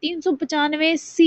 395C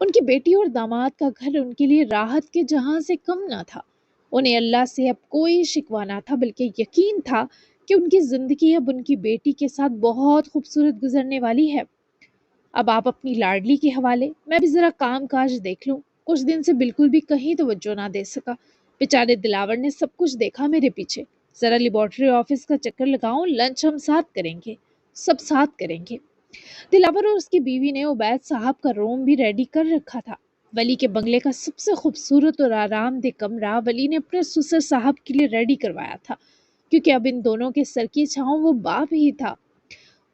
ان کی بیٹی اور داماد کا گھر ان کے لیے راحت کے جہاں سے کم نہ تھا۔ انہیں اللہ سے اب کوئی شکوہ نہ تھا، بلکہ یقین تھا کہ ان کی زندگی اب ان کی بیٹی کے ساتھ بہت خوبصورت گزرنے والی ہے۔ اب آپ اپنی لاڈلی کے حوالے، میں بھی ذرا کام کاج دیکھ لوں۔ کچھ دن سے بالکل بھی کہیں توجہ نہ دے سکا۔ بیچارے دلاور نے سب کچھ دیکھا میرے پیچھے۔ ذرا لیبارٹری آفس کا چکر لگاؤں، لنچ ہم ساتھ کریں گے، سب ساتھ کریں گے۔ دلاور اور اس کی بیوی نے عبید صاحب کا روم بھی ریڈی کر رکھا تھا۔ ولی کے بنگلے کا سب سے خوبصورت اور آرام دہ کمرہ ولی نے اپنے سسر صاحب کے لیے ریڈی کروایا تھا، کیونکہ اب ان دونوں کے سر کی چھاؤں وہ باپ ہی تھا۔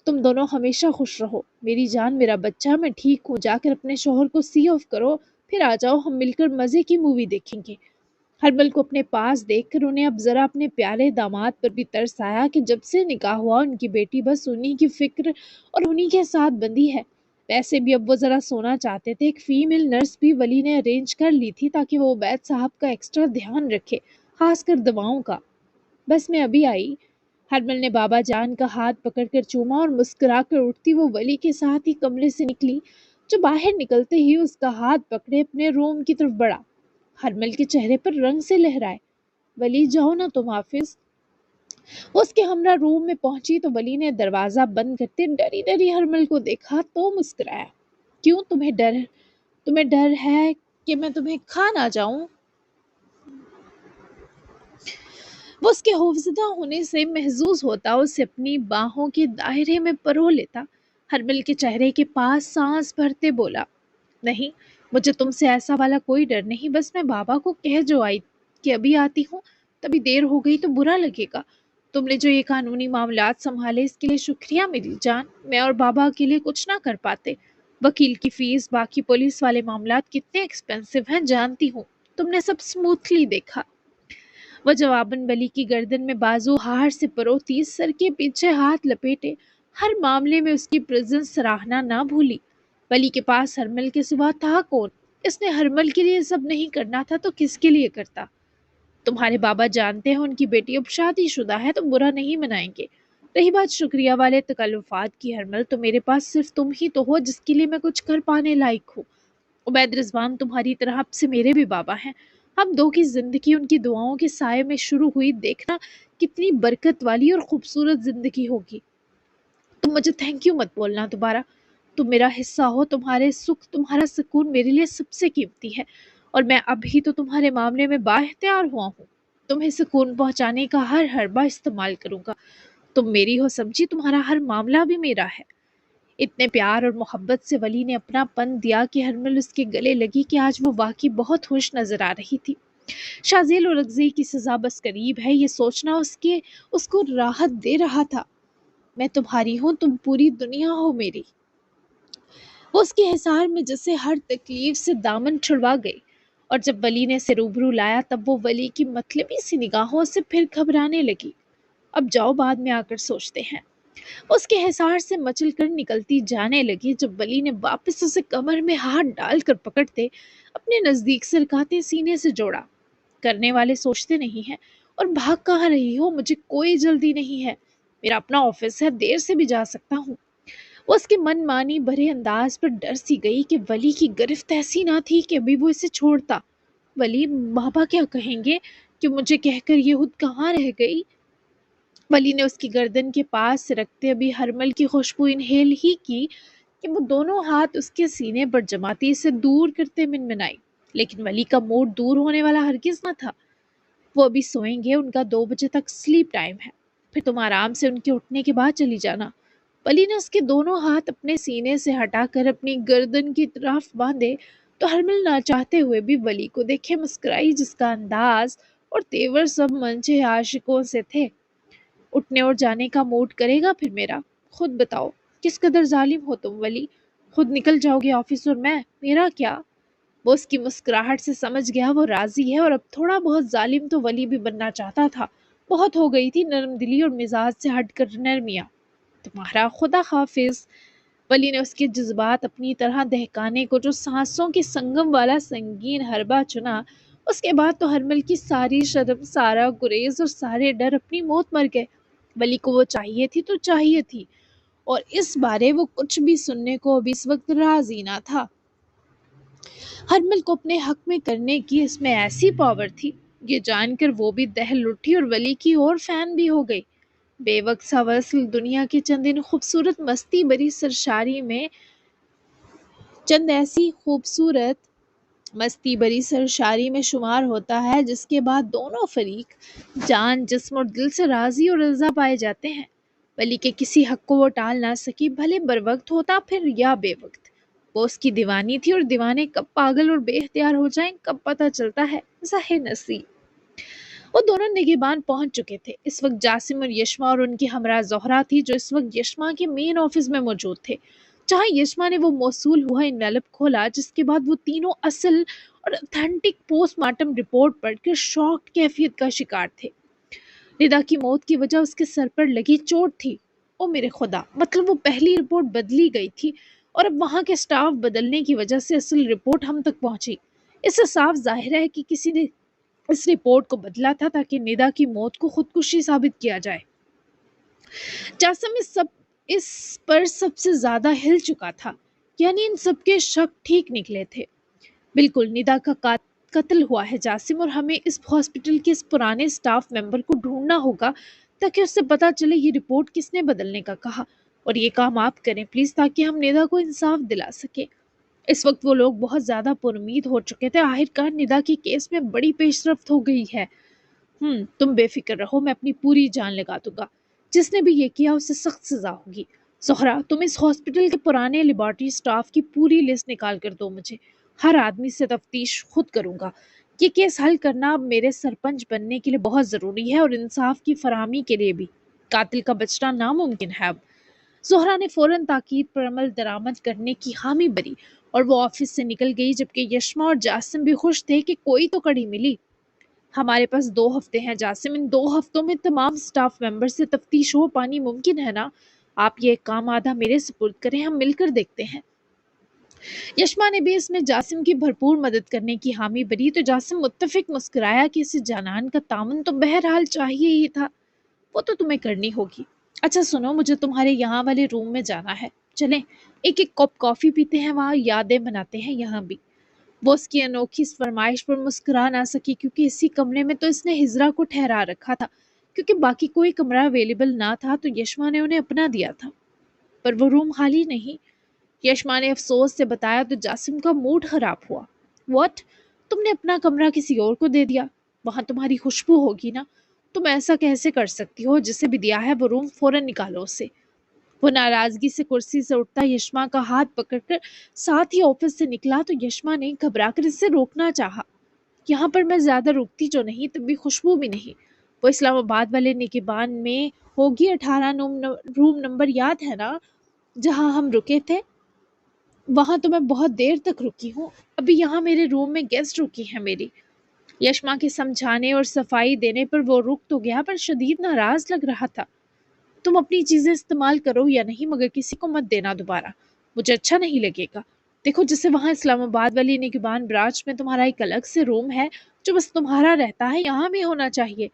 تم دونوں ہمیشہ خوش رہو میری جان، میرا بچہ، میں ٹھیک ہوں، جا کر اپنے شوہر کو سی آف کرو، پھر آ جاؤ، ہم مل کر مزے کی مووی دیکھیں گے۔ ہرمل کو اپنے پاس دیکھ کر انہیں اب ذرا اپنے پیارے داماد پر بھی ترس آیا کہ جب سے نکاح ہوا ان کی بیٹی بس انہی کی فکر اور انہی کے ساتھ بندھی ہے۔ ویسے بھی اب وہ ذرا سونا چاہتے تھے، ایک فیمیل نرس بھی ولی نے ارینج کر لی تھی تاکہ وہ عبید صاحب کا ایکسٹرا دھیان رکھے، خاص کر دواؤں کا۔ بس میں ابھی آئی۔ ہرمل نے بابا جان کا ہاتھ پکڑ کر چوما اور مسکرا کر اٹھتی وہ ولی کے ساتھ ہی کمرے سے نکلی، جو باہر نکلتے ہی اس کا ہاتھ پکڑے اپنے روم کی طرف بڑھا۔ ہرمل کے چہرے پر رنگ سے لہرائے۔ ولی جاؤ نا تم آفس۔ وہ اس کے ہمراہ روم میں پہنچی تو ولی نے دروازہ بند کرتے ڈری ڈری ہرمل کو دیکھا تو مسکرایا۔ کیوں تمہیں ڈر ہے کہ میں تمہیں کھا نہ جاؤں؟ وہ اس کے خوفزدہ ہونے سے محظوظ ہوتا، اسے اپنی باہوں کے دائرے میں پرو لیتا۔ ہرمل کے چہرے کے پاس سانس بھرتے بولا، نہیں، مجھے تم سے ایسا والا کوئی ڈر نہیں، بس میں بابا کو کہہ جو آئی کہ ابھی آتی ہوں، تبھی دیر ہو گئی تو برا لگے گا۔ تم نے جو یہ قانونی معاملات سنبھالے اس کے لیے شکریہ میری جان، میں اور بابا کے لیے کچھ نہ کر پاتے۔ وکیل کی فیس، باقی پولیس والے معاملات کتنے ایکسپینسو ہیں جانتی ہوں، تم نے سب سموتھلی دیکھا۔ وہ جواباً ولی کی گردن میں بازو ہار سے پروتی، سر کے پیچھے ہاتھ لپیٹے، ہر معاملے میں اس کی پریزنس سراہنا نہ بھولی۔ ولی کے پاس ہرمل کے سوا تھا کون؟ اس نے ہرمل کے لیے سب نہیں کرنا تھا تو کس کے لیے کرتا؟ تمہارے بابا جانتے ہیں ان کی بیٹی اب شادی شدہ ہے تو برا نہیں منائیں گے۔ رہی بات شکریہ والے تکلفات کی ہرمل، تو میرے پاس صرف تم ہی تو ہو جس کے لیے میں کچھ کر پانے لائق ہوں۔ عبید رضوان تمہاری طرح اب سے میرے بھی بابا ہیں۔ ہم دو کی زندگی ان کی دعاؤں کے سائے میں شروع ہوئی، دیکھنا کتنی برکت والی اور خوبصورت زندگی ہوگی۔ تم مجھے تھینک یو مت بولنا دوبارہ، تم میرا حصہ ہو، تمہارے سکھ، تمہارا سکون میرے لیے سب سے قیمتی ہے، اور میں اب ہی تو تمہارے معاملے میں بااختیار ہوا ہوں۔ تمہیں سکون پہنچانے کا ہر حربہ استعمال کروں گا۔ تم میری ہو سمجھی، تمہارا ہر معاملہ بھی میرا ہے۔ اتنے پیار اور محبت سے ولی نے اپنا پن دیا کہ ہرمل اس کے گلے لگی کہ آج وہ واقعی بہت خوش نظر آ رہی تھی۔ شازیل اور اغزی کی سزا بس قریب ہے، یہ سوچنا اس کو راحت دے رہا تھا۔ میں تمہاری ہوں، تم پوری دنیا ہو میری۔ وہ اس کے حصار میں جسے ہر تکلیف سے دامن چھڑوا گئی، اور جب ولی نے اسے روبرو لایا تب وہ ولی کی مطلبی سی نگاہوں سے پھر گھبرانے لگی۔ اب جاؤ، بعد میں آ کر سوچتے ہیں۔ اس کے حصار سے مچل کر نکلتی جانے لگی جب ولی نے واپس اسے کمر میں ہاتھ ڈال کر پکڑتے اپنے نزدیک سرکاتے سینے سے جوڑا۔ کرنے والے سوچتے نہیں ہیں، اور بھاگ کہاں رہی ہو؟ مجھے کوئی جلدی نہیں ہے، میرا اپنا آفس ہے، دیر سے بھی جا سکتا ہوں۔ وہ اس کے من مانی بھرے انداز پر ڈر سی گئی کہ ولی کی گرفت ایسی نہ تھی کہ ابھی وہ اسے چھوڑتا۔ ولی بابا کیا کہیں گے کہ مجھے کہہ کر یہ خود کہاں رہ گئی؟ ولی نے اس کی گردن کے پاس سے رکھتے ابھی ہرمل کی خوشبو انہیل ہی کی کہ وہ دونوں ہاتھ اس کے سینے پر جماتی اسے دور کرتے منمنائی، لیکن ولی کا موڈ دور ہونے والا ہرگز نہ تھا۔ وہ ابھی سوئیں گے، ان کا 2 بجے تک سلیپ ٹائم ہے، پھر تم آرام سے ان کے اٹھنے کے بعد چلی جانا۔ ولی نے اس کے دونوں ہاتھ اپنے سینے سے ہٹا کر اپنی گردن کی طرف باندھے تو ہرمل نہ چاہتے ہوئے بھی ولی کو دیکھے مسکرائی، جس کا انداز اور تیور سب منچے عاشقوں سے تھے۔ اٹھنے اور جانے کا موڈ کرے گا پھر میرا؟ خود بتاؤ، کس قدر ظالم ہو تم ولی؟ خود نکل جاؤ گے آفس اور میں، میرا کیا؟ وہ اس کی مسکراہٹ سے سمجھ گیا وہ راضی ہے، اور اب تھوڑا بہت ظالم تو ولی بھی بننا چاہتا تھا۔ بہت ہو گئی تھی نرم دلی اور مزاج سے ہٹ کر نرمیاں۔ تمہارا خدا حافظ۔ ولی نے اس کے جذبات اپنی طرح دہکانے کو جو سانسوں کے سنگم والا سنگین حربہ چنا، اس کے بعد تو ہرمل کی ساری شرم، سارا گریز اور سارے ڈر اپنی موت مر گئے۔ ولی کو وہ چاہیے تھی تو چاہیے تھی، اور اس بارے وہ کچھ بھی سننے کو اب اس وقت راضی نہ تھا۔ ہر ملک کو اپنے حق میں کرنے کی اس میں ایسی پاور تھی، یہ جان کر وہ بھی دہل اٹھی اور ولی کی اور فین بھی ہو گئی۔ بے وقت سا وصل دنیا کے چند ان خوبصورت مستی بری سرشاری میں شمار ہوتا ہے، جس کے بعد دونوں فریق جان جسم اور دل سے راضی اور رضا پائے جاتے ہیں۔ ولی کے کسی حق کو وہ ٹال نہ سکی، بھلے بروقت ہوتا پھر یا بے وقت۔ وہ اس کی دیوانی تھی، اور دیوانے کب پاگل اور بے اختیار ہو جائیں کب پتہ چلتا ہے، ظاہر نصیب۔ وہ دونوں نگہبان پہنچ چکے تھے۔ اس وقت جاسم اور یشما اور ان کی ہمراہ زہرا تھی، جو اس وقت یشما کے مین آفس میں موجود تھے، جہاں یشما نے وہ موصول ہوا انویلپ کھولا، جس کے بعد وہ تینوں اصل اور اتھینٹک پوسٹ مارٹم رپورٹ پڑھ کر شاکڈ کیفیت کا شکار تھے۔ ندا کی موت کی وجہ اس کے سر پر لگی چوٹ تھی۔ او میرے خدا، مطلب وہ پہلی رپورٹ بدلی گئی تھی اور اب وہاں کے سٹاف بدلنے کی وجہ سے اصل رپورٹ ہم تک پہنچی۔ اس سے صاف ظاہر ہے کہ کسی نے اس رپورٹ کو بدلا تھا تاکہ ندا کی موت کو خودکشی ثابت کیا جائے۔ جاسم اس پر سب سے زیادہ ہل چکا تھا، یعنی ان سب کے شک ٹھیک نکلے تھے۔ بالکل، ندا کا قتل ہوا ہے جاسم، اور ہمیں اس ہاسپٹل کے اس پرانے سٹاف ممبر کو ڈھونڈنا ہوگا تاکہ اس سے پتا چلے یہ رپورٹ کس نے بدلنے کا کہا، اور یہ کام آپ کریں پلیز، تاکہ ہم ندا کو انصاف دلا سکیں۔ اس وقت وہ لوگ بہت زیادہ پر امید ہو چکے تھے، آخرکار ندا کی کیس میں بڑی پیش رفت ہو گئی ہے۔ تم بے فکر رہو، میں اپنی پوری جان لگا دوں گا، جس نے بھی یہ کیا اسے سخت سزا ہوگی۔ زہرا، تم اس ہاسپٹل کے پرانے لیبارٹری سٹاف کی پوری لسٹ نکال کر دو مجھے، ہر آدمی سے تفتیش خود کروں گا۔ یہ کیس حل کرنا اب میرے سرپنچ بننے کے لیے بہت ضروری ہے، اور انصاف کی فراہمی کے لیے بھی۔ قاتل کا بچنا ناممکن ہے اب۔ زہرا نے فوراً تاکید پر عمل درآمد کرنے کی حامی بھری، اور وہ آفس سے نکل گئی، جبکہ یشما اور جاسم بھی خوش تھے کہ کوئی تو کڑی ملی۔ ہمارے پاس 2 ہفتے ہیں جاسم، ان 2 ہفتوں میں تمام سٹاف ممبر سے تفتیش ہو پانی ممکن ہے نا؟ آپ یہ کام آدھا میرے سپرد کریں، ہم مل کر دیکھتے ہیں۔ یشما نے بھی اس میں جاسم کی بھرپور مدد کرنے کی حامی بھری، تو جاسم متفق مسکرایا کہ اسے جانان کا تعاون تو بہرحال چاہیے ہی تھا، وہ تو تمہیں کرنی ہوگی۔ اچھا سنو، مجھے تمہارے یہاں والے روم میں جانا ہے، چلیں ایک کپ کافی پیتے ہیں، وہاں یادیں بناتے ہیں یہاں بھی۔ وہ اس کی انوکھی اس فرمائش پر مسکرا نہ سکی، کیونکہ اسی کمرے میں تو اس نے ہجرا کو ٹھہرا رکھا تھا۔ کیونکہ باقی کوئی کمرہ اویلیبل نہ تھا تو یشما نے انہیں اپنا دیا تھا، پر وہ روم خالی نہیں۔ یشما نے افسوس سے بتایا تو جاسم کا موڈ خراب ہوا۔ واٹ؟ تم نے اپنا کمرہ کسی اور کو دے دیا؟ وہاں تمہاری خوشبو ہوگی نا، تم ایسا کیسے کر سکتی ہو؟ جسے بھی دیا ہے وہ روم فوراً نکالو اسے۔ وہ ناراضگی سے کرسی سے اٹھتا یشما کا ہاتھ پکڑ کر ساتھ ہی آفس سے نکلا، تو یشما نے گھبرا کر اسے روکنا چاہا۔ یہاں پر میں زیادہ رکتی جو نہیں، تب بھی خوشبو بھی نہیں۔ وہ اسلام آباد والے نگہبان میں ہوگی، 18 روم نمبر یاد ہے نا جہاں ہم رکے تھے؟ وہاں تو میں بہت دیر تک رکی ہوں، ابھی یہاں میرے روم میں گیسٹ رکی ہیں میری۔ یشما کے سمجھانے اور صفائی دینے پر وہ رک تو گیا، پر شدید ناراض لگ رہا تھا۔ تم اپنی چیزیں استعمال کرو یا نہیں، مگر کسی کو مت دینا دوبارہ، مجھے اچھا نہیں لگے گا۔ دیکھو، جسے وہاں اسلام آباد والی نگہبان برانچ میں تمہارا ایک الگ سے روم ہے جو بس تمہارا رہتا ہے، یہاں بھی ہونا چاہیے۔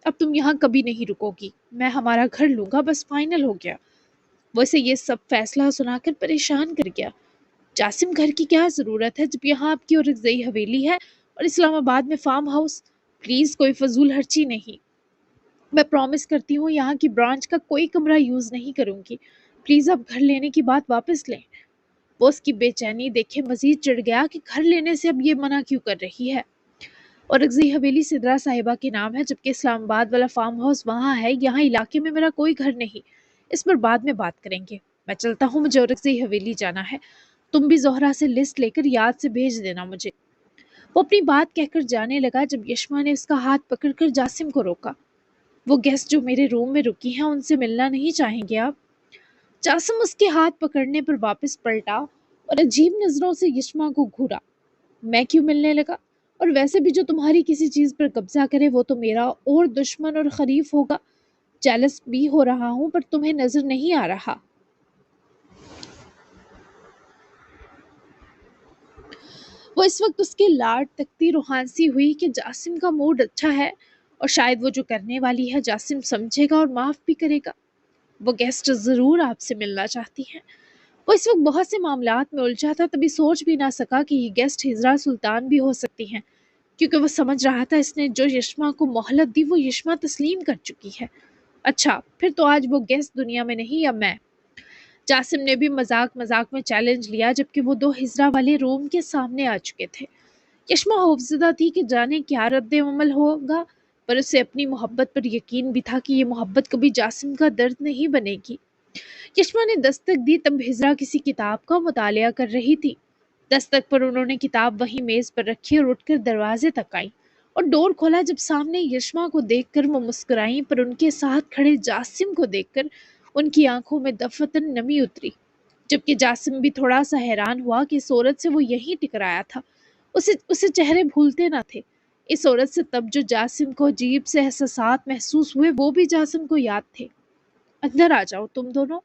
اب تم یہاں کبھی نہیں رکو گی، میں ہمارا گھر لوں گا، بس فائنل ہو گیا۔ ویسے یہ سب فیصلہ سنا کر پریشان کر گیا۔ جاسم، گھر کی کیا ضرورت ہے جب یہاں آپ کی اور رضئی حویلی ہے اور اسلام آباد میں فارم ہاؤس؟ پلیز کوئی فضول خرچی نہیں، میں پرامس کرتی ہوں یہاں کی برانچ کا کوئی کمرہ یوز نہیں کروں گی، پلیز آپ گھر لینے کی بات واپس لیں۔ وہ اس کی بے چینی دیکھے مزید چڑھ گیا کہ گھر لینے سے اب یہ منع کیوں کر رہی ہے۔ اور رضئی حویلی سدرا صاحبہ کے نام ہے، جبکہ اسلام آباد والا فارم ہاؤس وہاں ہے، یہاں علاقے میں میرا کوئی گھر نہیں۔ اس پر بعد میں بات کریں گے، میں چلتا ہوں، مجھے رضئی حویلی جانا ہے۔ تم بھی زہرا سے لسٹ لے کر یاد سے بھیج دینا مجھے۔ وہ اپنی بات کہہ کر جانے لگا جب یشما نے اس کا ہاتھ پکڑ کر جاسم کو روکا۔ وہ گیسٹ جو میرے روم میں رکی ہیں ان سے ملنا نہیں چاہیں گے آپ؟ جاسم اس کے ہاتھ پکڑنے پر واپس پلٹا اور عجیب نظروں سے یشما کو گھورا۔ میں کیوں ملنے لگا؟ اور ویسے بھی جو تمہاری کسی چیز پر قبضہ کرے وہ تو میرا اور دشمن اور خریف ہوگا۔ جیلس بھی ہو رہا ہوں، پر تمہیں نظر نہیں آ رہا۔ وہ اس وقت اس کے لاڈ تکتی روحانسی ہوئی کہ جاسم کا موڈ اچھا ہے، اور شاید وہ جو کرنے والی ہے جاسم سمجھے گا اور معاف بھی کرے گا۔ وہ گیسٹ ضرور آپ سے ملنا چاہتی ہیں۔ وہ اس وقت بہت سے معاملات میں الجھا تھا، تبھی سوچ بھی نہ سکا کہ یہ گیسٹ ہجرا سلطان بھی ہو سکتی ہیں، کیونکہ وہ سمجھ رہا تھا اس نے جو یشما کو مہلت دی وہ یشما تسلیم کر چکی ہے۔ اچھا پھر تو آج وہ گیسٹ دنیا میں نہیں یا میں؟ جاسم نے بھی مذاق مذاق میں چیلنج لیا، جبکہ وہ دو ہجرا والے روم کے سامنے آ چکے تھے۔ یشما خوفزدہ تھی کہ جانے کیا رد عمل ہوگا، پر اسے اپنی محبت پر یقین بھی تھا کہ یہ محبت کبھی جاسم کا درد نہیں بنے گی۔ یشما نے دستک دی، تب ہجرا کسی کتاب کا مطالعہ کر رہی تھی۔ دستک پر انہوں نے کتاب وہی میز پر رکھی اور اٹھ کر دروازے تک آئیں اور ڈور کھولا۔ جب سامنے یشما کو دیکھ کر وہ مسکرائیں، پر ان کے ساتھ کھڑے جاسم کو دیکھ کر ان کی آنکھوں میں دفعتاً نمی اتری، جبکہ جاسم بھی تھوڑا سا حیران ہوا کہ اس عورت سے وہ یہی ٹکرایا تھا۔ اسے چہرے بھولتے نہ تھے۔ اس عورت سے تب جو جاسم کو عجیب سے احساسات محسوس ہوئے وہ بھی جاسم کو یاد تھے۔ اندر آ جاؤ تم دونوں۔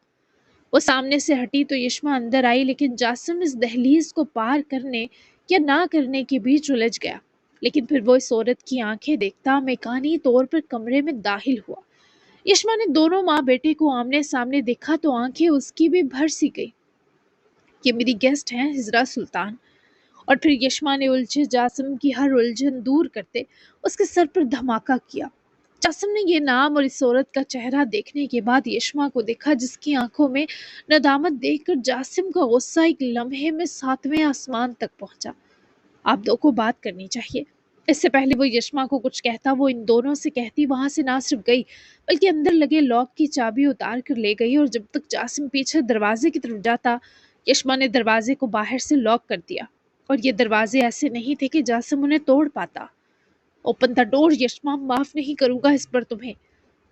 وہ سامنے سے ہٹی تو یشما اندر آئی، لیکن جاسم اس دہلیز کو پار کرنے یا نہ کرنے کے بیچ الجھ گیا۔ لیکن پھر وہ اس عورت کی آنکھیں دیکھتا میکانی طور پر کمرے میں داخل ہوا۔ یشما نے دونوں ماں بیٹے کو آمنے سامنے دیکھا تو آنکھیں اس کی بھی بھر سی گئی۔ یہ میری گیسٹ ہیں ہجرا سلطان۔ اور پھر یشما نے الجھے جاسم کی ہر الجھن دور کرتے اس کے سر پر دھماکہ کیا۔ جاسم نے یہ نام اور اس عورت کا چہرہ دیکھنے کے بعد یشما کو دیکھا، جس کی آنکھوں میں ندامت دیکھ کر جاسم کا غصہ ایک لمحے میں 7ویں آسمان تک پہنچا۔ آپ دو کو بات کرنی چاہیے۔ اس سے پہلے وہ یشما کو کچھ کہتا وہ ان دونوں سے کہتی وہاں سے نہ صرف گئی بلکہ اندر لگے لاک کی چابی اتار کر لے گئی، اور جب تک جاسم پیچھے دروازے کی طرف جاتا یشما نے دروازے کو باہر سے لاک کر دیا، اور یہ دروازے ایسے نہیں تھے کہ جاسم انہیں توڑ پاتا۔ اوپن دا ڈور یشما، معاف نہیں کروں گا اس پر تمہیں۔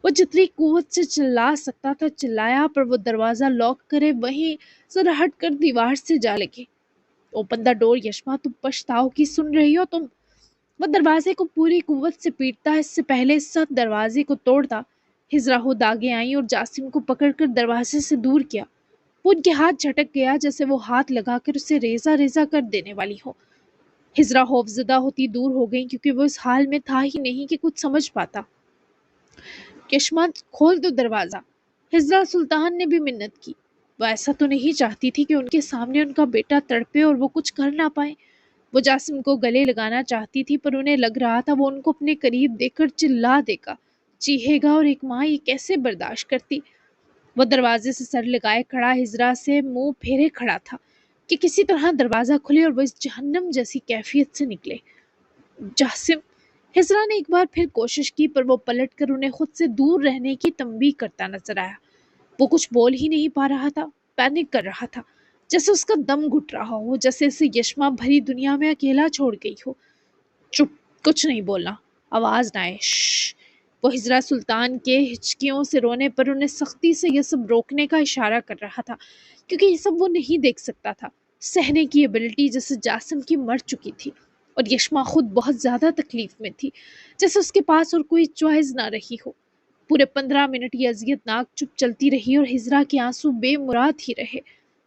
وہ جتنی قوت سے چلا سکتا تھا چلایا، پر وہ دروازہ لاک کرے وہیں ذرا ہٹ کر دیوار سے جا لگے۔ اوپن دا ڈور یشما، تم پچھتاؤ کی سن رہی ہو تم؟ وہ دروازے کو پوری قوت سے پیٹتا، اس سے پہلے سب دروازے کو توڑتا۔ ہجرا خود آگے آئیں اور جاسم کو پکڑ کر دروازے سے دور کیا۔ وہ ان کے ہاتھ جھٹک گیا جیسے وہ ہاتھ لگا کر اسے ریزہ ریزہ کر دینے والی ہو۔ ہجرا خوفزدہ ہوتی دور ہو گئی، کیونکہ وہ اس حال میں تھا ہی نہیں کہ کچھ سمجھ پاتا۔ یشما کھول دو دروازہ۔ ہجرا سلطان نے بھی منت کی۔ وہ ایسا تو نہیں چاہتی تھی کہ ان کے سامنے ان کا بیٹا تڑپے اور وہ کچھ کر نہ پائے۔ وہ جاسم کو گلے لگانا چاہتی تھی، پر انہیں لگ رہا تھا وہ ان کو اپنے قریب دیکھ کر چلا دے گا، چیخے گا، اور ایک ماں یہ کیسے برداشت کرتی۔ وہ دروازے سے سر لگائے کھڑا ہجرا سے منہ پھیرے کھڑا تھا کہ کسی طرح دروازہ کھلے اور وہ اس جہنم جیسی کیفیت سے نکلے۔ جاسم، ہجرا نے ایک بار پھر کوشش کی، پر وہ پلٹ کر انہیں خود سے دور رہنے کی تنبیہ کرتا نظر آیا۔ وہ کچھ بول ہی نہیں پا رہا تھا، پینک کر رہا تھا، جیسے اس کا دم گھٹ رہا ہو، جیسے اسے یشما بھری دنیا میں اکیلا چھوڑ گئی ہو۔ چپ، کچھ نہیں بولنا، آواز نہ آئے، شش۔ وہ ہجرا سلطان کے ہچکیوں سے رونے پر انہیں سختی سے یہ سب روکنے کا اشارہ کر رہا تھا، کیونکہ یہ سب وہ نہیں دیکھ سکتا تھا۔ سہنے کی ایبلٹی جیسے جاسم کی مر چکی تھی، اور یشما خود بہت زیادہ تکلیف میں تھی، جیسے اس کے پاس اور کوئی چوائس نہ رہی ہو۔ پورے 15 منٹ یہ اذیت ناک چپ چلتی رہی اور ہجرا کے آنسو بے مراد ہی رہے۔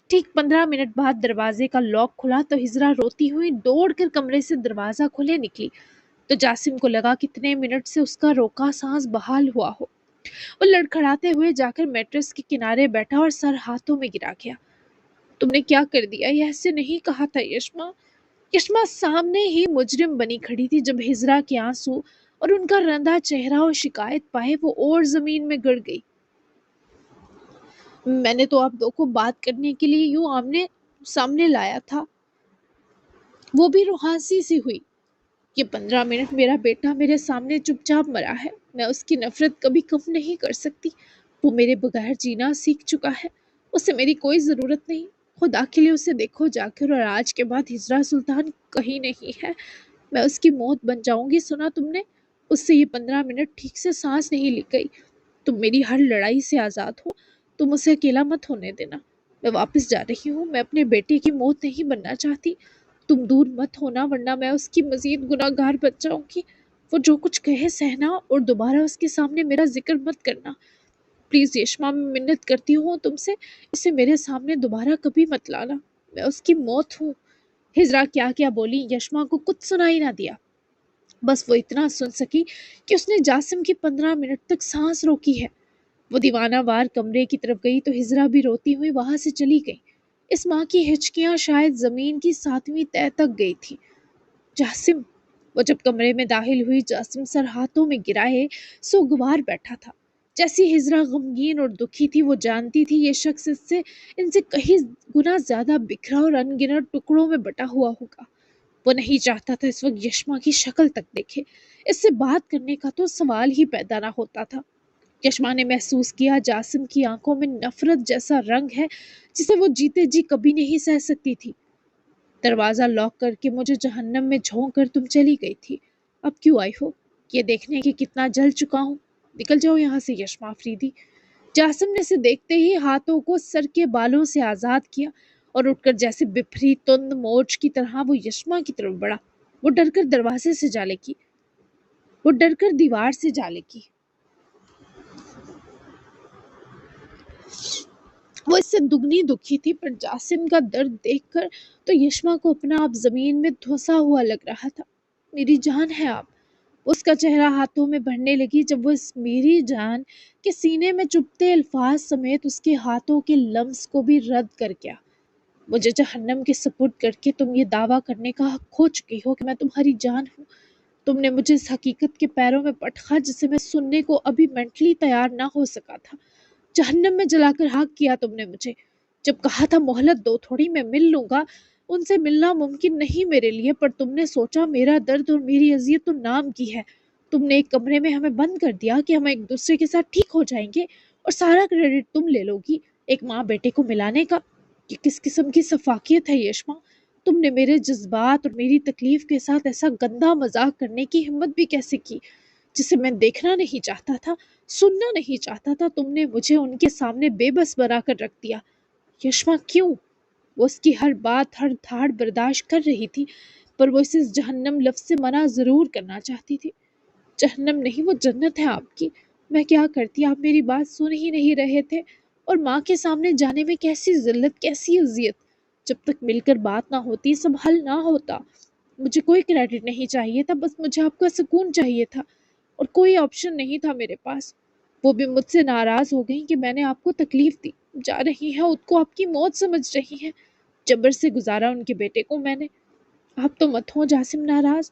ٹھیک 15 منٹ بعد دروازے کا لاک کھلا تو ہجرا روتی ہوئی دوڑ کر کمرے سے دروازہ کھولے نکلی، تو جاسم کو لگا کتنے منٹ سے اس کا روکا سانس بحال ہوا ہو۔ وہ لڑکھڑاتے ہوئے جا کر میٹرس کے کنارے بیٹھا اور سر ہاتھوں میں گرا گیا۔ تم نے کیا کر دیا؟ یہ ایسے نہیں کہا تھا یشما۔ یشما سامنے ہی مجرم بنی کھڑی تھی جب ہجرا کے آنسو اور ان کا رندا چہرہ اور شکایت پائے وہ اور زمین میں گڑ گئی۔ میں نے تو آپ دو کو بات کرنے کے لیے یوں آمنے سامنے لایا تھا، وہ بھی روحانسی سی ہوئی۔ یہ 15 منٹ میرا بیٹا میرے سامنے چپ چاپ مرا ہے، میں اس کی نفرت کبھی کم نہیں کر سکتی۔ وہ میرے بغیر جینا سیکھ چکا ہے، اسے میری کوئی ضرورت نہیں۔ خدا کے لیے اسے دیکھو جا کر، اور آج کے بعد ہجرا سلطان کہیں نہیں ہے، میں اس کی موت بن جاؤں گی، سنا تم نے؟ اس سے یہ 15 منٹ ٹھیک سے سانس نہیں لی گئی۔ تم میری ہر لڑائی سے آزاد ہو، تم اسے اکیلا مت ہونے دینا۔ میں واپس جا رہی ہوں، میں اپنے بیٹے کی موت نہیں بننا چاہتی۔ تم دور مت ہونا، ورنہ میں اس کی مزید گناہگار بن جاؤں گی۔ وہ جو کچھ کہے سہنا، اور دوبارہ اس کے سامنے میرا ذکر مت کرنا۔ پلیز یشما، میں منت کرتی ہوں تم سے، اسے میرے سامنے دوبارہ کبھی مت لانا، میں اس کی موت ہوں۔ ہجرا کیا کیا بولی، یشما کو کچھ سنائی نہ دیا، بس وہ اتنا سن سکی کہ اس نے جاسم کی 15 منٹ تک سانس روکی ہے۔ وہ دیوانہ وار کمرے کی طرف گئی تو ہجرا بھی روتی ہوئی وہاں سے چلی گئی۔ اس ماں کی ہچکیاں شاید زمین کی 7ویں تہہ تک گئی تھی۔ جاسم! وہ جب کمرے میں داخل ہوئی، جاسم سر ہاتھوں میں گرائے سوگوار بیٹھا تھا۔ جیسی ہجرا غمگین اور دکھی تھی، وہ جانتی تھی یہ شخص ان سے کہیں گنا زیادہ بکھرا اور ان گنت ٹکڑوں میں بٹا ہوا ہوگا۔ وہ نہیں چاہتا تھا اس وقت یشما کی شکل تک دیکھے، اس سے بات کرنے کا تو سوال ہی پیدا نہ ہوتا تھا۔ یشما نے محسوس کیا جاسم کی آنکھوں میں نفرت جیسا رنگ ہے جسے وہ جیتے جی کبھی نہیں سہ سکتی تھی۔ دروازہ لاک کر کے مجھے جہنم میں جھونک کر تم چلی گئی تھی، اب کیوں آئی ہو؟ یہ دیکھنے کہ کتنا جل چکا ہوں؟ نکل جاؤ یہاں سے یشما آفریدی۔ جاسم نے اسے دیکھتے ہی ہاتھوں کو سر کے بالوں سے آزاد کیا اور اٹھ کر جیسے بپھری تند موج کی طرح وہ یشما کی طرف بڑھا۔ وہ ڈر کر دیوار سے جا لگی۔ وہ اس سے دگنی دکھی تھی، پر جاسم کا درد دیکھ کر تو یشما کو اپنا آپ زمین میں دھنسا ہوا لگ رہا تھا۔ میری جان ہے آپ۔ اس کا چہرہ ہاتھوں میں بھرنے لگی جب وہ اس میری جان کے سینے میں چبھتے الفاظ سمیت اس کے ہاتھوں کے لمس کو بھی رد کر گیا۔ مجھے جہنم کے سپرد کر کے تم یہ دعویٰ کرنے کا حق کھو چکی ہو کہ میں تمہاری جان ہوں۔ تم نے مجھے اس حقیقت کے پیروں میں پٹخا جسے میں سننے کو ابھی مینٹلی تیار نہ ہو سکا تھا۔ جہنم میں جلا کر ہاک کیا تم نے مجھے۔ جب کہا تھا مہلت دو تھوڑی، میں مل لوں گا، ان سے ملنا ممکن نہیں میرے لیے، پر تم نے سوچا میرا درد اور میری اذیت تو نام کی ہے۔ تم نے ایک کمرے میں ہمیں بند کر دیا کہ ہم ایک دوسرے کے ساتھ ٹھیک ہو جائیں گے اور سارا کریڈٹ تم لے لو گی ایک ماں بیٹے کو ملانے کا۔ یہ کس قسم کی سفاکیت ہے یشما؟ تم نے میرے جذبات اور میری تکلیف کے ساتھ ایسا گندا مذاق کرنے کی ہمت بھی کیسے کی، جسے میں دیکھنا نہیں چاہتا تھا، سننا نہیں چاہتا تھا۔ تم نے مجھے ان کے سامنے بے بس بنا کر رکھ دیا۔ یشما کیوں؟ وہ اس کی ہر بات، ہر دھاڑ برداشت کر رہی تھی، پر وہ اسے جہنم لفظ سے منع ضرور کرنا چاہتی تھی۔ جہنم نہیں، وہ جنت ہے آپ کی۔ میں کیا کرتی، آپ میری بات سن ہی نہیں رہے تھے، اور ماں کے سامنے جانے میں کیسی ذلت، کیسی اذیت۔ جب تک مل کر بات نہ ہوتی سب حل نہ ہوتا۔ مجھے کوئی کریڈٹ نہیں چاہیے تھا، بس مجھے آپ کا سکون چاہیے تھا، اور کوئی آپشن نہیں تھا میرے پاس۔ وہ بھی مجھ سے ناراض ہو گئی کہ میں نے آپ کو تکلیف دی، جا رہی ہیں، خود کو آپ کی موت سمجھ رہی ہیں۔ جبر سے گزارا ان کے بیٹے کو میں نے۔ آپ تو مت ہو جاسم ناراض،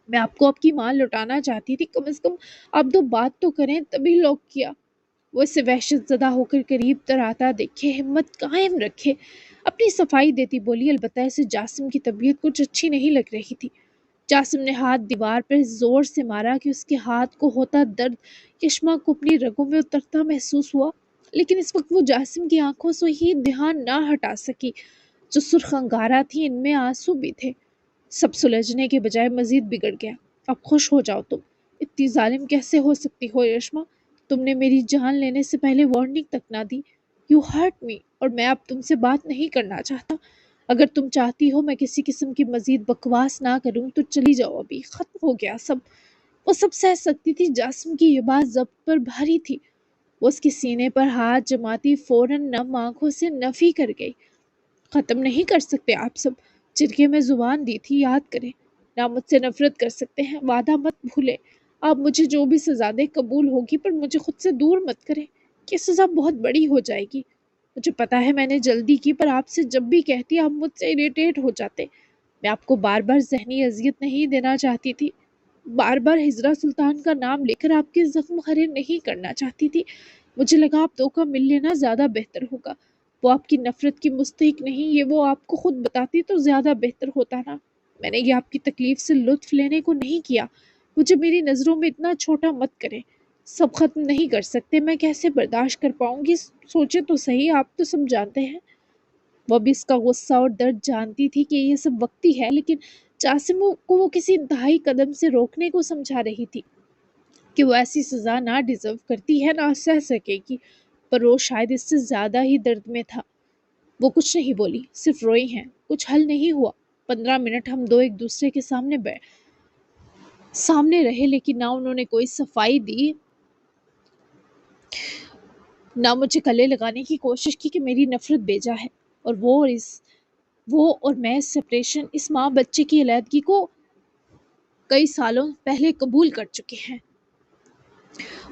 میں آپ کو آپ کی ماں لوٹانا چاہتی تھی، کم از کم آپ دو بات تو کریں، تبھی لوگ کیا۔ وہ اسے وحشت زدہ ہو کر قریب تر آتا دیکھے ہمت قائم رکھے اپنی صفائی دیتی بولی، البتہ اسے جاسم کی طبیعت کچھ اچھی نہیں لگ رہی تھی۔ جاسم نے ہاتھ دیوار پر زور سے مارا کہ اس کے ہاتھ کو ہوتا درد یشما کو اپنی رگوں میں اترتا محسوس ہوا، لیکن اس وقت وہ جاسم کی آنکھوں سے ہی دھیان نہ ہٹا سکی جو سرخ انگارہ تھی، ان میں آنسو بھی تھے۔ سب سلجھنے کے بجائے مزید بگڑ گیا۔ اب خوش ہو جاؤ تم، اتنی ظالم کیسے ہو سکتی ہو یشما؟ تم نے میری جان لینے سے پہلے وارننگ تک نہ دی۔ یو ہرٹ می، اور میں اب تم سے بات نہیں کرنا چاہتا۔ اگر تم چاہتی ہو میں کسی قسم کی مزید بکواس نہ کروں تو چلی جاؤ، ابھی ختم ہو گیا سب۔ وہ سب سہ سکتی تھی، جاسم کی یہ بات ضبط پر بھاری تھی۔ وہ اس کے سینے پر ہاتھ جماتی فوراً نم آنکھوں سے نفی کر گئی۔ ختم نہیں کر سکتے آپ سب، جرگے میں زبان دی تھی، یاد کریں۔ نہ مجھ سے نفرت کر سکتے ہیں، وعدہ مت بھولیں۔ آپ مجھے جو بھی سزا دیں قبول ہوگی، پر مجھے خود سے دور مت کریں، یہ سزا بہت بڑی ہو جائے گی۔ مجھے پتا ہے میں نے جلدی کی، پر آپ سے جب بھی کہتی آپ مجھ سے اریٹیٹ ہو جاتے۔ میں آپ کو بار بار ذہنی اذیت نہیں دینا چاہتی تھی، بار بار ہجرا سلطان کا نام لے کر آپ کے زخم ہرے نہیں کرنا چاہتی تھی۔ مجھے لگا آپ دو کا مل لینا زیادہ بہتر ہوگا۔ وہ آپ کی نفرت کی مستحق نہیں، یہ وہ آپ کو خود بتاتی تو زیادہ بہتر ہوتا نا۔ میں نے یہ آپ کی تکلیف سے لطف لینے کو نہیں کیا، مجھے میری نظروں میں اتنا چھوٹا مت کریں۔ سب ختم نہیں کر سکتے، میں کیسے برداشت کر پاؤں گی؟ سوچے تو صحیح، آپ تو سب جانتے ہیں۔ وہ بھی اس کا غصہ اور درد جانتی تھی کہ یہ سب وقتی ہے، لیکن جاسم کو وہ کسی انتہائی قدم سے روکنے کو سمجھا رہی تھی کہ وہ ایسی سزا نہ ڈیزرو کرتی ہے، نہ سہ سکے گی، پر وہ شاید اس سے زیادہ ہی درد میں تھا۔ وہ کچھ نہیں بولی، صرف روئی ہیں۔ کچھ حل نہیں ہوا۔ 15 منٹ ہم دو ایک دوسرے کے سامنے رہے، لیکن نہ انہوں نے کوئی صفائی دی، نہ مجھے گلے لگانے کی کوشش کی کہ میری نفرت بیجا ہے، اور وہ اور میں سپریشن، اس ماں بچے کی علیحدگی کو کئی سالوں پہلے قبول کر چکے ہیں۔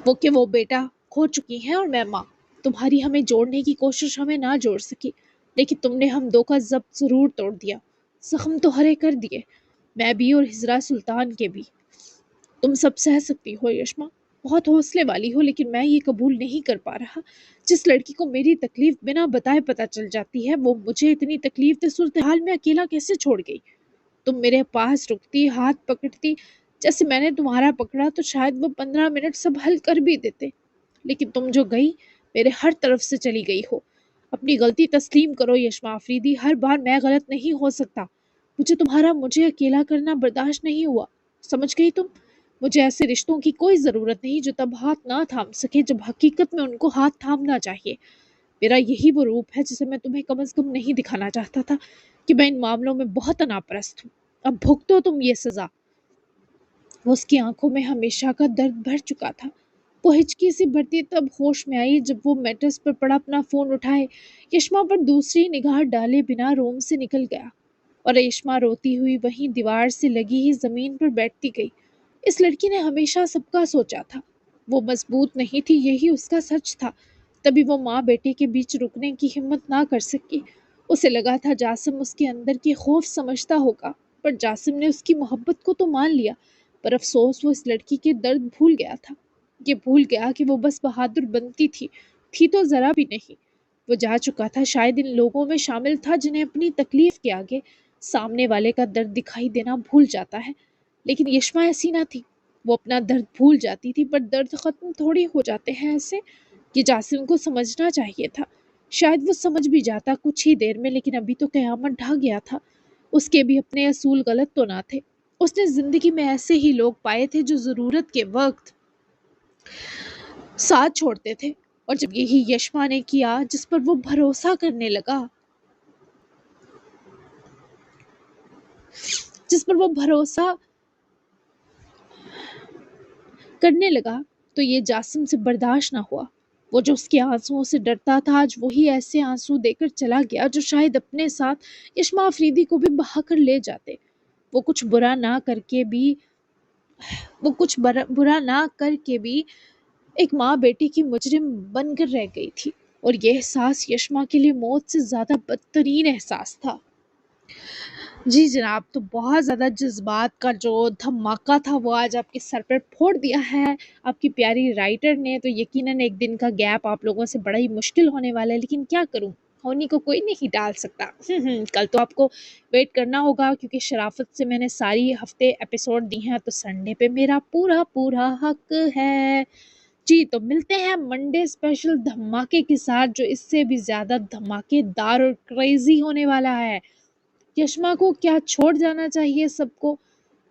وہ بیٹا کھو چکی ہیں اور میں ماں۔ تمہاری ہمیں جوڑنے کی کوشش ہمیں نہ جوڑ سکی۔ لیکن تم نے ہم دو کا ضبط ضرور توڑ دیا، زخم تو ہرے کر دیے، میں بھی اور ہجرا سلطان کے بھی۔ تم سب سہ سکتی ہو یشما، بہت حوصلے والی ہو، لیکن میں یہ قبول نہیں کر پا رہا۔ جس لڑکی کو میری تکلیف بنا بتائے پتہ چل جاتی ہے، وہ مجھے اتنی تکلیف دہ صورتحال میں اکیلا کیسے چھوڑ گئی؟ تم میرے پاس رکتی، ہاتھ پکڑتی جیسے میں نے تمہارا پکڑا تو شاید وہ 15 منٹ سب حل کر بھی دیتے، لیکن تم جو گئی میرے ہر طرف سے چلی گئی ہو۔ اپنی غلطی تسلیم کرو یشما آفریدی، ہر بار میں غلط نہیں ہو سکتا۔ مجھے اکیلا کرنا برداشت نہیں ہوا، سمجھ گئی تم؟ مجھے ایسے رشتوں کی کوئی ضرورت نہیں جو تب ہاتھ نہ تھام سکے جب حقیقت میں ان کو ہاتھ تھامنا چاہیے۔ میرا یہی وہ روپ ہے جسے میں تمہیں کم از کم نہیں دکھانا چاہتا تھا کہ میں ان معاملوں میں بہت اناپرست ہوں۔ اب بھگتو تم یہ سزا۔ اس کی آنکھوں میں ہمیشہ کا درد بھر چکا تھا۔ وہ ہچکی سی بھرتی تب ہوش میں آئی جب وہ میٹرس پر پڑا اپنا فون اٹھائے، یشما پر دوسری نگاہ ڈالے بنا روم سے نکل گیا، اور یشما روتی ہوئی وہیں دیوار سے لگی ہی زمین پر بیٹھتی گئی۔ اس لڑکی نے ہمیشہ سب کا سوچا تھا، وہ مضبوط نہیں تھی، یہی اس کا سچ تھا، تبھی وہ ماں بیٹے کے بیچ رکنے کی ہمت نہ کر سکی۔ اسے لگا تھا جاسم اس کے اندر کی خوف سمجھتا ہوگا، پر جاسم نے اس کی محبت کو تو مان لیا، پر افسوس وہ اس لڑکی کے درد بھول گیا تھا۔ یہ بھول گیا کہ وہ بس بہادر بنتی تھی تو ذرا بھی نہیں۔ وہ جا چکا تھا، شاید ان لوگوں میں شامل تھا جنہیں اپنی تکلیف کے آگے سامنے والے کا درد دکھائی دینا بھول جاتا ہے، لیکن یشما ایسی نہ تھی۔ وہ اپنا درد بھول جاتی تھی، پر درد ختم تھوڑی ہو جاتے ہیں ایسے۔ یہ جاسم کو سمجھنا چاہیے تھا، شاید وہ سمجھ بھی جاتا کچھ ہی دیر میں، لیکن ابھی تو قیامت ڈھا گیا تھا۔ اس کے بھی اپنے اصول غلط تو نہ تھے۔ اس نے زندگی میں ایسے ہی لوگ پائے تھے جو ضرورت کے وقت ساتھ چھوڑتے تھے، اور جب یہی یشما نے کیا جس پر وہ بھروسہ کرنے لگا، تو یہ جاسم سے برداشت نہ ہوا۔ وہ جو اس کے آنسوؤں سے ڈرتا تھا، آج وہی ایسے آنسو دے کر چلا گیا جو شاید اپنے ساتھ یشما آفریدی کو بھی بہا کر لے جاتے۔ وہ کچھ برا نہ کر کے بھی ایک ماں بیٹی کی مجرم بن کر رہ گئی تھی، اور یہ احساس یشما کے لیے موت سے زیادہ بدترین احساس تھا۔ جی جناب، تو بہت زیادہ جذبات کا جو دھماکہ تھا وہ آج آپ کے سر پر پھوڑ دیا ہے آپ کی پیاری رائٹر نے، تو یقیناً ایک دن کا گیپ آپ لوگوں سے بڑا ہی مشکل ہونے والا ہے، لیکن کیا کروں، ہونی کو کوئی نہیں ڈال سکتا۔ کل تو آپ کو ویٹ کرنا ہوگا کیونکہ شرافت سے میں نے ساری ہفتے ایپیسوڈ دی ہیں، تو سنڈے پہ میرا پورا حق ہے۔ جی تو ملتے ہیں منڈے اسپیشل دھماکے کے ساتھ، جو اس سے بھی زیادہ دھماکے دار اور کریزی ہونے والا ہے۔ یشما کو کیا چھوڑ جانا چاہیے سب کو،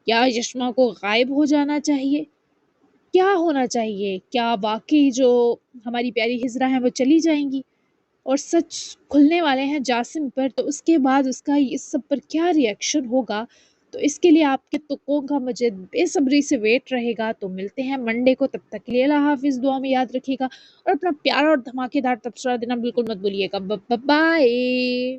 یا یشما کو غائب ہو جانا چاہیے، کیا ہونا چاہیے، کیا باقی جو ہماری پیاری ہجرا ہیں وہ چلی جائیں گی، اور سچ کھلنے والے ہیں جاسم پر، تو اس کے بعد اس کا اس سب پر کیا ری ایکشن ہوگا، تو اس کے لیے آپ کے تکوں کا مجھے بے صبری سے ویٹ رہے گا۔ تو ملتے ہیں منڈے کو، تب تک کے لیے اللہ حافظ، دعا میں یاد رکھیے گا، اور اپنا پیارا اور دھماکے دار تبصرہ دینا بالکل مت بھولیے گا۔ بائے۔